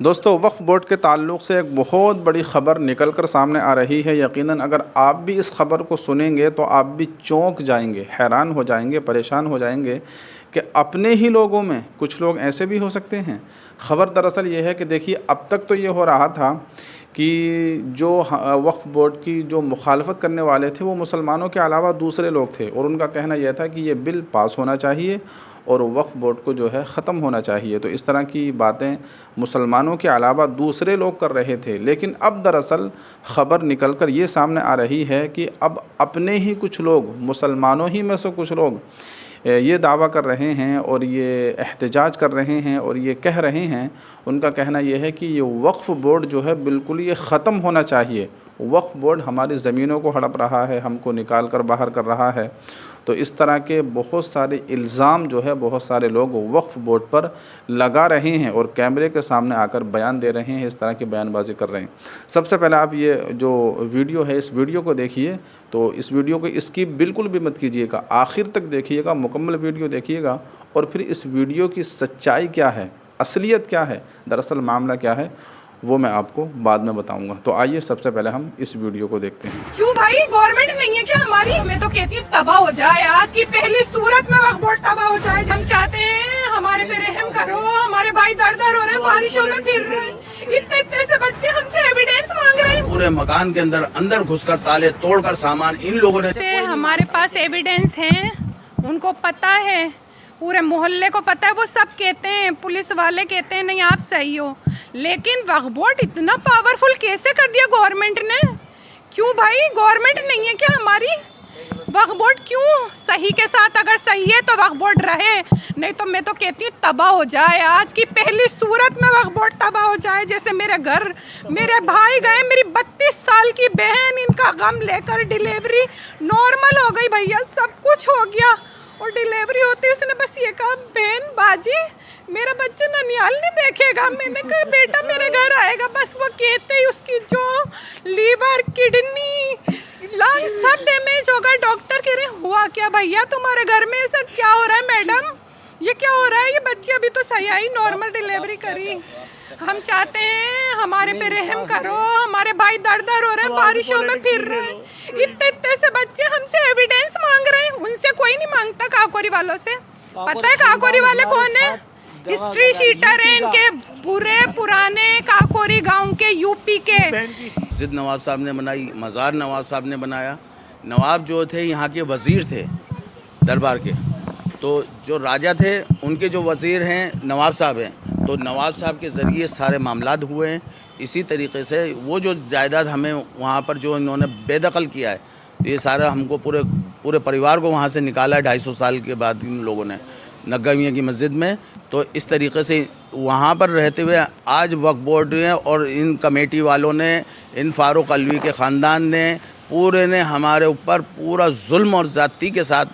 दोस्तों, वक्फ़ बोर्ड के ताल्लुक़ से एक बहुत बड़ी ख़बर निकल कर सामने आ रही है। यकीनन अगर आप भी इस ख़बर को सुनेंगे तो आप भी चौंक जाएंगे, हैरान हो जाएंगे, परेशान हो जाएंगे कि अपने ही लोगों में कुछ लोग ऐसे भी हो सकते हैं। ख़बर दरअसल ये है कि देखिए, अब तक तो ये हो रहा था कि जो वक्फ़ बोर्ड की जो मुखालफत करने वाले थे वो मुसलमानों के अलावा दूसरे लोग थे, और उनका कहना यह था कि ये बिल पास होना चाहिए और वक्फ़ बोर्ड को जो है ख़त्म होना चाहिए। तो इस तरह की बातें मुसलमानों के अलावा दूसरे लोग कर रहे थे। लेकिन अब दरअसल ख़बर निकल कर ये सामने आ रही है कि अब अपने ही कुछ लोग, मुसलमानों ही में से कुछ लोग ये दावा कर रहे हैं और ये एहतजाज कर रहे हैं और ये कह रहे हैं, उनका कहना यह है कि ये वक्फ़ बोर्ड जो है बिल्कुल ये ख़त्म होना चाहिए। वक्फ़ बोर्ड हमारी ज़मीनों को हड़प रहा है, हमको निकाल कर बाहर कर रहा है। तो इस तरह के बहुत सारे इल्ज़ाम जो है बहुत सारे लोग वक्फ़ बोर्ड पर लगा रहे हैं और कैमरे के सामने आकर बयान दे रहे हैं, इस तरह की बयानबाजी कर रहे हैं। सबसे पहले आप ये जो वीडियो है इस वीडियो को देखिए, तो इस वीडियो को स्किप बिल्कुल भी मत कीजिएगा, आखिर तक देखिएगा, मुकम्मल वीडियो देखिएगा और फिर इस वीडियो की सच्चाई क्या है, असलियत क्या है, दरअसल मामला क्या है, वो मैं आपको बाद में बताऊंगा। तो आइए सबसे पहले हम इस वीडियो को देखते हैं। क्यों भाई, गवर्नमेंट नहीं है क्या हमारी? मैं तो कहती हूँ तबाह हो जाए, आज की पहली सूरत में वक्फ बोर्ड तबाह हो जाए। हम चाहते हैं हमारे पे रहम करो, हमारे भाई दर-दर हो रहे हैं, बारिशों में फिर रहे हैं, इतने से बच्चे हमसे एविडेंस मांग रहे हैं। पूरे मकान के अंदर घुसकर ताले तोड़कर सामान इन लोगों ने हमारे पास एविडेंस है, उनको पता है, पूरे मोहल्ले को पता है, वो सब कहते हैं, पुलिस वाले कहते हैं नहीं आप सही हो। लेकिन वक्फ बोर्ड इतना पावरफुल कैसे कर दिया गवर्नमेंट ने? क्यों भाई, गवर्नमेंट नहीं है क्या हमारी? वक्फ बोर्ड क्यों? सही के साथ अगर सही है तो वक्फ बोर्ड रहे, नहीं तो मैं तो कहती हूँ तबाह हो जाए, आज की पहली सूरत में वक्फ बोर्ड तबाह हो जाए। जैसे मेरे घर मेरे भाई गए, मेरी 32 साल की बहन, इनका गम लेकर डिलीवरी नॉर्मल हो गई भैया, सब कुछ हो गया और डिलीवरी होती उसने बस ये कहा, बहन बाजी मेरा बच्चा ननिहाल नहीं देखेगा। मैंने कहा बेटा मेरे घर आएगा, बस वो कहते ही उसकी जो लीवर, किडनी, लंग सब डैमेज होगा। डॉक्टर कह रहे हुआ क्या भैया तुम्हारे घर में, ऐसा क्या हो रहा है मैडम, ये क्या हो रहा है? ये बच्ची अभी तो सही आई, नॉर्मल डिलीवरी करी। हम चाहते हैं हमारे पे रहम करो, हमारे भाई दर-दर हो रहे हैं, बारिशों में फिर रहे हैं, इतने से बच्चे हमसे एविडेंस मांग रहे हैं। उनसे कोई नहीं मांगता, काकोरी वालों से। पता है काकोरी वाले कौन है? हिस्ट्री शीटर है इनके, पूरे पुराने काकोरी गांव के, यूपी के। मस्जिद नवाब साहब ने बनाई, मज़ार नवाब साहब ने बनाया। नवाब जो थे यहाँ के वज़ीर थे दरबार के, तो जो राजा थे उनके जो वज़ीर हैं नवाब साहब हैं, तो नवाब साहब के ज़रिए सारे मामलात हुए हैं। इसी तरीके से वो जो जायदाद हमें वहाँ पर जो इन्होंने बेदखल किया है, ये सारा हमको पूरे परिवार को वहाँ से निकाला है 250 साल के बाद इन लोगों ने नग्गा मियाँ की मस्जिद में। तो इस तरीके से वहाँ पर रहते हुए आज वक्फ बोर्ड ने और इन कमेटी वालों ने, इन फारूक अलवी के ख़ानदान ने, पूरे ने हमारे ऊपर पूरा जुल्म और ज़्यादती के साथ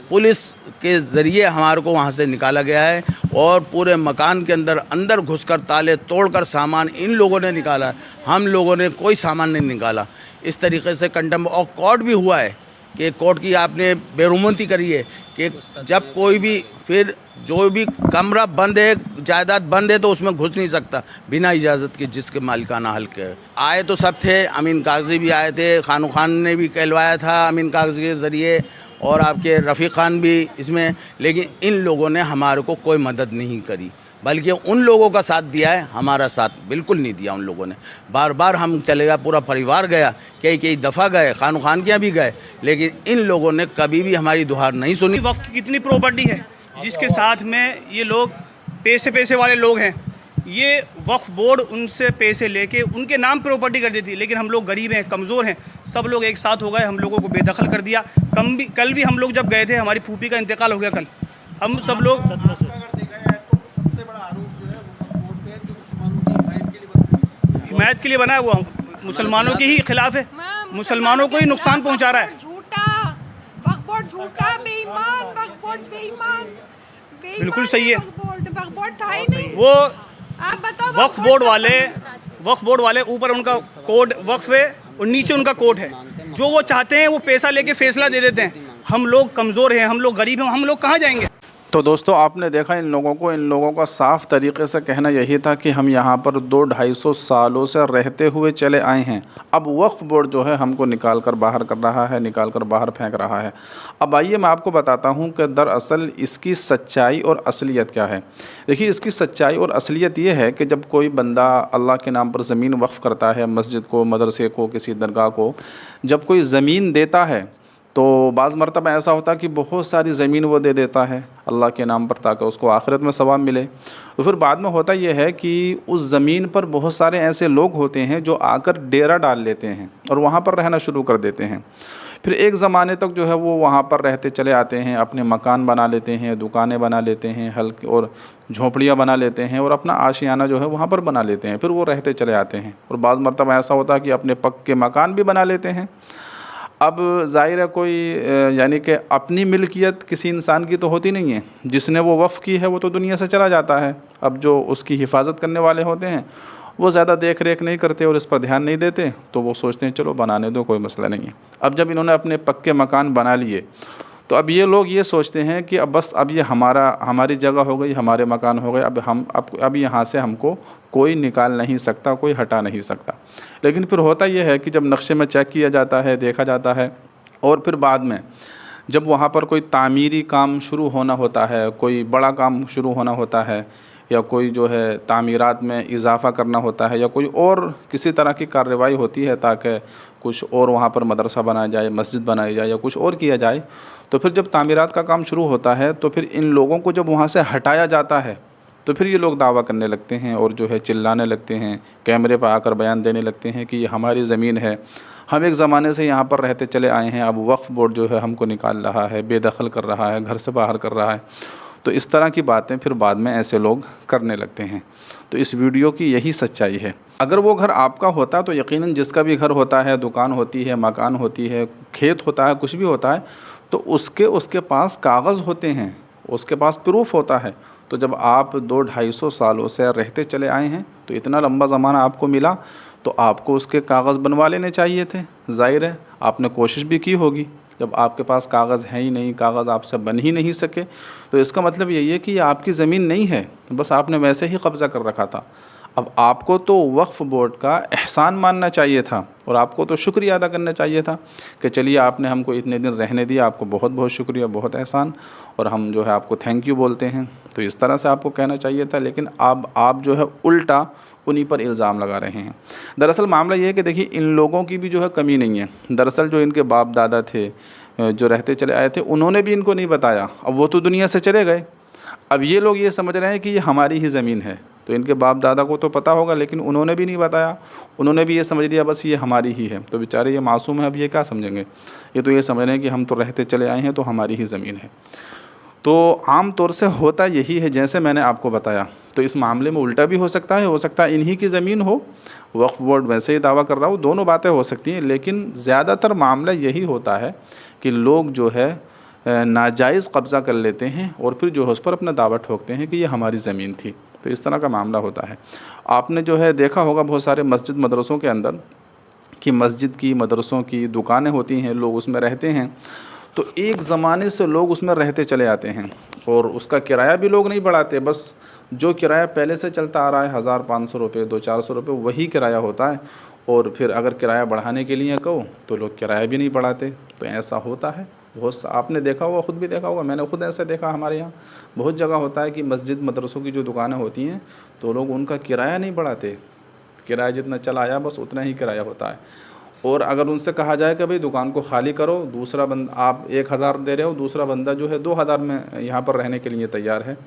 पुलिस के ज़रिए हमारे को वहाँ से निकाला गया है और पूरे मकान के अंदर घुसकर ताले तोड़कर सामान इन लोगों ने निकाला है। हम लोगों ने कोई सामान नहीं निकाला। इस तरीके से कंडम और कोर्ट भी हुआ है कि कोर्ट की आपने बेरुमती करी है कि जब कोई भी, फिर जो भी कमरा बंद है, जायदाद बंद है, तो उसमें घुस नहीं सकता बिना इजाज़त के, जिसके मालिकाना हल्के है। आए तो सब थे, अमीन कागज़ी भी आए थे, खानू खान ने भी कहलवाया था अमीन कागज़ी के ज़रिए, और आपके रफ़ीक खान भी इसमें। लेकिन इन लोगों ने हमारे को कोई मदद नहीं करी, बल्कि उन लोगों का साथ दिया है, हमारा साथ बिल्कुल नहीं दिया उन लोगों ने। बार बार हम चले गए, पूरा परिवार गया, कई दफ़ा गए, खानू खान के यहाँ भी गए, लेकिन इन लोगों ने कभी भी हमारी दुहार नहीं सुनी। वक्फ की कितनी प्रॉपर्टी है जिसके साथ में ये लोग पैसे वाले लोग हैं, ये वक्फ बोर्ड उनसे पैसे लेके उनके नाम प्रॉपर्टी कर देती है। लेकिन हम लोग गरीब हैं, कमज़ोर हैं, सब लोग एक साथ हो गए, हम लोगों को बेदखल कर दिया। कल भी हम लोग जब गए थे, हमारी फूफी का इंतकाल हो गया कल, हम सब लोग हिमायत के लिए बना हुआ, मुसलमानों के ही खिलाफ है, मुसलमानों को ही नुकसान पहुंचा रहा है। झूठा वक्फ बोर्ड, झूठा बेईमान वक्फ बोर्ड, बेईमान बिल्कुल सही है। वक्फ बोर्ड था ही नहीं। वो आप बताओ, वक्फ बोर्ड वाले ऊपर उनका कोड वक्फ है और नीचे उनका कोर्ट है, जो वो चाहते हैं वो पैसा लेके फैसला दे देते हैं। हम लोग कमज़ोर हैं, हम लोग गरीब हैं, हम लोग कहाँ जाएंगे? तो दोस्तों आपने देखा इन लोगों का साफ़ तरीके से कहना यही था कि हम यहाँ पर 200-250 सालों से रहते हुए चले आए हैं। अब वक्फ़ बोर्ड जो है हमको निकाल कर बाहर कर रहा है, निकाल कर बाहर फेंक रहा है। अब आइए मैं आपको बताता हूँ कि दरअसल इसकी सच्चाई और असलियत क्या है। देखिए, इसकी सच्चाई और असलियत ये है कि जब कोई बंदा अल्लाह के नाम पर ज़मीन वक्फ़ करता है, मस्जिद को, मदरसे को, किसी दरगाह को जब कोई ज़मीन देता है तो बाज़ मरतबा ऐसा होता है कि बहुत सारी ज़मीन वो दे देता है अल्लाह के नाम पर ताकि उसको आखिरत में सवाब मिले। तो फिर बाद में होता यह है कि उस ज़मीन पर बहुत सारे ऐसे लोग होते हैं जो आकर डेरा डाल लेते हैं और वहाँ पर रहना शुरू कर देते हैं। फिर एक ज़माने तक जो है वो वहाँ पर रहते चले आते हैं, अपने मकान बना लेते हैं, दुकानें बना लेते हैं, हल्के और झोंपड़ियाँ बना लेते हैं और अपना आशियाना जो है वहाँ पर बना लेते हैं। फिर वो रहते चले आते हैं और बाज़ मरतबा ऐसा होता है कि अपने पक्के मकान भी बना लेते हैं। अब ज़ाहिर है कोई यानी कि अपनी मिल्कियत किसी इंसान की तो होती नहीं है, जिसने वो वफ़ की है वो तो दुनिया से चला जाता है। अब जो उसकी हिफाजत करने वाले होते हैं वो ज़्यादा देख रेख नहीं करते और इस पर ध्यान नहीं देते, तो वो सोचते हैं चलो बनाने दो, कोई मसला नहीं है। अब जब इन्होंने अपने पक्के मकान बना लिए तो अब ये लोग ये सोचते हैं कि अब बस अब ये हमारी जगह हो गई, हमारे मकान हो गए, अब यहाँ से हमको कोई निकाल नहीं सकता, कोई हटा नहीं सकता। लेकिन फिर होता यह है कि जब नक्शे में चेक किया जाता है, देखा जाता है और फिर बाद में जब वहाँ पर कोई तामीरी काम शुरू होना होता है, कोई बड़ा काम शुरू होना होता है या कोई जो है तामीरात में इजाफ़ा करना होता है या कोई और किसी तरह की कार्रवाई होती है ताकि कुछ और वहाँ पर मदरसा बनाया जाए, मस्जिद बनाई जाए या कुछ और किया जाए, तो फिर जब तामीरात का काम शुरू होता है तो फिर इन लोगों को जब वहाँ से हटाया जाता है तो फिर ये लोग दावा करने लगते हैं और जो है चिल्लाने लगते हैं, कैमरे पर आकर बयान देने लगते हैं कि ये हमारी ज़मीन है, हम एक ज़माने से यहाँ पर रहते चले आए हैं, अब वक्फ़ बोर्ड जो है हमको निकाल रहा है, बेदखल कर रहा है, घर से बाहर कर रहा है। तो इस तरह की बातें फिर बाद में ऐसे लोग करने लगते हैं। तो इस वीडियो की यही सच्चाई है। अगर वो घर आपका होता तो यकीनन जिसका भी घर होता है, दुकान होती है, मकान होती है, खेत होता है, कुछ भी होता है, तो उसके पास कागज़ होते हैं, उसके पास प्रूफ होता है। तो जब आप 200-250 सालों से रहते चले आए हैं तो इतना लंबा ज़माना आपको मिला तो आपको उसके कागज़ बनवा लेने चाहिए थे। ज़ाहिर है आपने कोशिश भी की होगी। जब आपके पास कागज़ है ही नहीं, कागज़ आपसे बन ही नहीं सके, तो इसका मतलब यही है कि ये आपकी ज़मीन नहीं है, बस आपने वैसे ही कब्ज़ा कर रखा था। अब आपको तो वक्फ़ बोर्ड का एहसान मानना चाहिए था और आपको तो शुक्रिया अदा करना चाहिए था कि चलिए आपने हमको इतने दिन रहने दिया, आपको बहुत बहुत शुक्रिया, बहुत एहसान, और हम जो है आपको थैंक यू बोलते हैं। तो इस तरह से आपको कहना चाहिए था, लेकिन अब आप जो है उल्टा उन्हीं पर इल्ज़ाम लगा रहे हैं। दरअसल मामला ये है कि देखिए इन लोगों की भी जो है कमी नहीं है। दरअसल जो इनके बाप दादा थे जो रहते चले आए थे, उन्होंने भी इनको नहीं बताया। अब वो तो दुनिया से चले गए, अब ये लोग ये समझ रहे हैं कि ये हमारी ही ज़मीन है। तो इनके बाप दादा को तो पता होगा, लेकिन उन्होंने भी नहीं बताया, उन्होंने भी ये समझ लिया बस ये हमारी ही है। तो बेचारे ये मासूम है, अब ये क्या समझेंगे, ये तो ये समझ रहे हैं कि हम तो रहते चले आए हैं तो हमारी ही ज़मीन है। तो आम तौर से होता यही है जैसे मैंने आपको बताया। तो इस मामले में उल्टा भी हो सकता है इन्हीं की ज़मीन हो, वक्फ़ बोर्ड वैसे ही दावा कर रहा हो, दोनों बातें हो सकती हैं। लेकिन ज़्यादातर मामला यही होता है कि लोग जो है नाजायज़ कब्ज़ा कर लेते हैं और फिर जो है उस पर अपना दावा ठोकते हैं कि ये हमारी ज़मीन थी। तो इस तरह का मामला होता है। आपने जो है देखा होगा बहुत सारे मस्जिद मदरसों के अंदर कि मस्जिद की, मदरसों की दुकानें होती हैं, लोग उसमें रहते हैं। तो एक ज़माने से लोग उसमें रहते चले आते हैं और उसका किराया भी लोग नहीं बढ़ाते, बस जो किराया पहले से चलता आ रहा है 1500 रुपये, 200-400 रुपये वही किराया होता है। और फिर अगर किराया बढ़ाने के लिए कहो तो लोग किराया भी नहीं बढ़ाते। तो ऐसा होता है बहुत, आपने देखा होगा, ख़ुद भी देखा होगा, मैंने खुद ऐसे देखा। हमारे यहाँ बहुत जगह होता है कि मस्जिद मदरसों की जो दुकानें होती हैं तो लोग उनका किराया नहीं बढ़ाते, किराया जितना चला आया बस उतना ही किराया होता है। और अगर उनसे कहा जाए कि भाई दुकान को खाली करो, दूसरा बंदा, आप 1000 दे रहे हो, दूसरा बंदा जो है 2000 में यहाँ पर रहने के लिए तैयार है,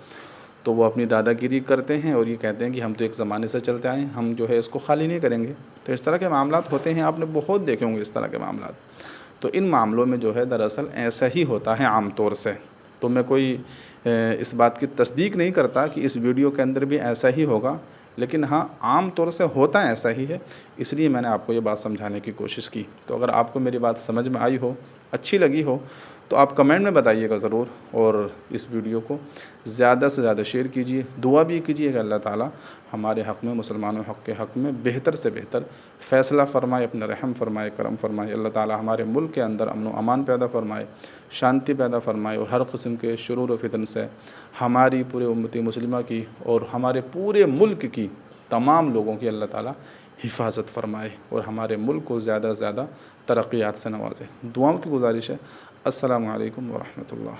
तो वो अपनी दादागिरी करते हैं और ये कहते हैं कि हम तो एक ज़माने से चलते आए हैं, हम जो है इसको खाली नहीं करेंगे। तो इस तरह के मामलात होते हैं, आपने बहुत देखे होंगे इस तरह के मामलात। तो इन मामलों में जो है दरअसल ऐसा ही होता है आम तौर से। तो मैं कोई इस बात की तस्दीक नहीं करता कि इस वीडियो के अंदर भी ऐसा ही होगा, लेकिन हाँ आम तौर से होता ऐसा ही है, इसलिए मैंने आपको ये बात समझाने की कोशिश की। तो अगर आपको मेरी बात समझ में आई हो अच्छी लगी हो तो आप कमेंट में बताइएगा ज़रूर, और इस वीडियो को ज़्यादा से ज़्यादा शेयर कीजिए। दुआ भी कीजिए कि अल्लाह ताला हमारे हक़ में, मुसलमानों के हक़ में बेहतर से बेहतर फ़ैसला फ़रमाए, अपना रहम फ़रमाए, करम फ़रमाए। अल्लाह ताला हमारे मुल्क के अंदर अमन व अमान पैदा फ़रमाए, शांति पैदा फ़रमाए, और हर किस्म के शुरूर व फितन से हमारी पूरे उम्मती मुस्लिमा की और हमारे पूरे मुल्क की तमाम लोगों की अल्लाह ताला हिफाजत फ़रमाए, और हमारे मुल्क को ज़्यादा से ज़्यादा तरक्यात से नवाजे। दुआओं की गुजारिश है। अस्सलामु अलैकुम व रहमतुल्लाह।